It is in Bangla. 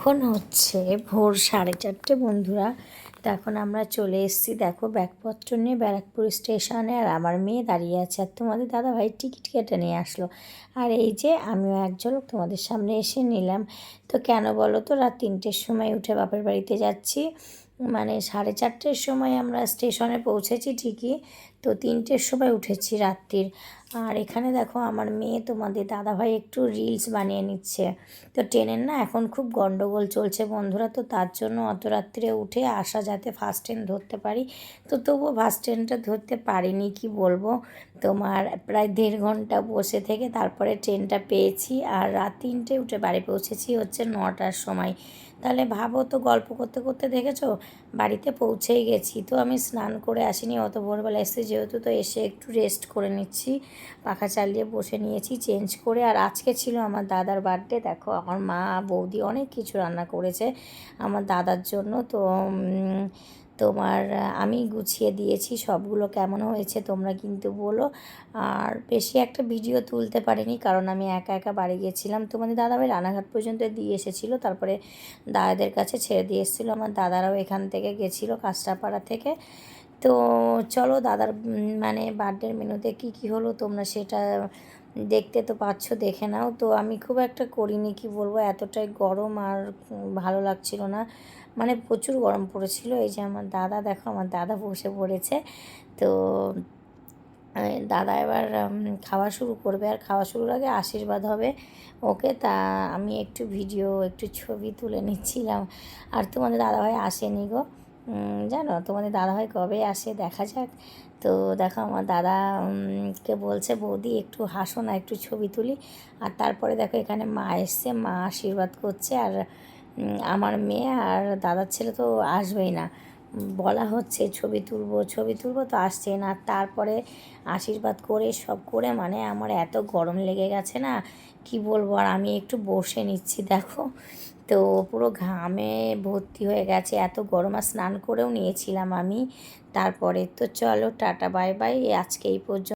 এখন হচ্ছে ভোর 4:30 বন্ধুরা। তো এখন আমরা চলে এসেছি, দেখো ব্যাগপত্র নিয়ে ব্যারাকপুর স্টেশনে। আর আমার মেয়ে দাঁড়িয়ে আছে, আর তোমাদের দাদাভাই টিকিট কেটে নিয়ে আসলো। আর এই যে আমিও এক ঝলক তোমাদের সামনে এসে নিলাম। তো কেন বলো তো, রাত 3টের সময় উঠে বাপের বাড়িতে যাচ্ছি। মানে 4:30টার সময় আমরা স্টেশনে পৌঁছেছি ঠিকই, তো 3টের সময় উঠেছি রাত্রির। আর এখানে দেখো আমার মেয়ে তোমাদের দাদাভাই একটু রিলস বানিয়ে নিচ্ছে। তো ট্রেনের না এখন খুব গন্ডগোল চলছে বন্ধুরা, তো তার জন্য অত রাত্রে উঠে আসা যাতে ফার্স্ট ট্রেন ধরতে পারি। তো তবুও ফার্স্ট ট্রেনটা ধরতে পারিনি, কি বলবো তোমার, প্রায় 1.5 ঘন্টা বসে থেকে তারপরে ট্রেনটা পেয়েছি। আর রাত 3টে উঠে বাড়ি পৌঁছেছি হচ্ছে 9টার সময়। তাহলে ভাবো তো, গল্প করতে করতে দেখেছো বাড়িতে পৌঁছেই গেছি। তো আমি স্নান করে আসিনি, অত ভোরবেলা এসেছি যেহেতু, তো এসে একটু রেস্ট করে নিচ্ছি, পাখা চালিয়ে বসে নিয়েছি চেঞ্জ করে। আর আজকে ছিল আমার দাদার বার্থডে, দেখো আমার মা বৌদি অনেক কিছু রান্না করেছে আমার দাদার জন্য। তো তোমার আমি গুছিয়ে দিয়েছি সবগুলো, কেমন হয়েছে তোমরা কিন্তু বলো। আর বেশি একটা ভিডিও তুলতে পারিনি কারণ আমি একা একা বাড়ি গিয়েছিলাম। তোমাদের দাদাভাই রানাঘাট পর্যন্ত দিয়ে এসেছিলো, তারপরে দাদাদের কাছে ছেড়ে দিয়ে এসেছিলো। আমার দাদারাও এখান থেকে গেছিলো কাঁচরাপাড়া থেকে। তো চলো দাদার মানে বার্থডের মেনুতে কী কী হলো তোমরা সেটা দেখতে তো পাচ্ছ, দেখে নাও। তো আমি খুব একটা করিনি, কি বলবো, এতটাই গরম আর ভালো লাগছিল না, মানে প্রচুর গরম পড়েছিল। এই যে আমার দাদা, দেখো আমার দাদা বসে পড়েছে। তো দাদা এবার খাওয়া শুরু করবে, আর খাওয়া শুরুর আগে আশীর্বাদ হবে ওকে। তা আমি একটু ভিডিও একটু ছবি তুলে নিচ্ছিলাম। আর তোমাদের দাদাভাই আসেনি গো, জানো তোমাদের দাদাভাই কবে আসে দেখা যাক। তো দেখো আমার দাদা কে বলছে, বৌদি একটু হাসো না, একটু ছবি তুলি। আর তারপরে দেখো এখানে মা এসছে, মা আশীর্বাদ করছে। আর আমার মেয়ে আর দাদার ছেলে তো আসবেই না, বলা হচ্ছে ছবি তুলবো ছবি তুলবো, তো আসছে না। তারপরে আশীর্বাদ করে সব করে, মানে আমার এত গরম লেগে গেছে না, কি বলবো। আর আমি একটু বসে নিচ্ছি দেখো, তো পুরো ঘামে ভর্তি হয়ে গেছে, এত গরম। আর স্নান করেও নিয়েছিলাম আমি। তারপরে তো চলো টাটা বাই বাই, আজকে এই পর্যন্ত।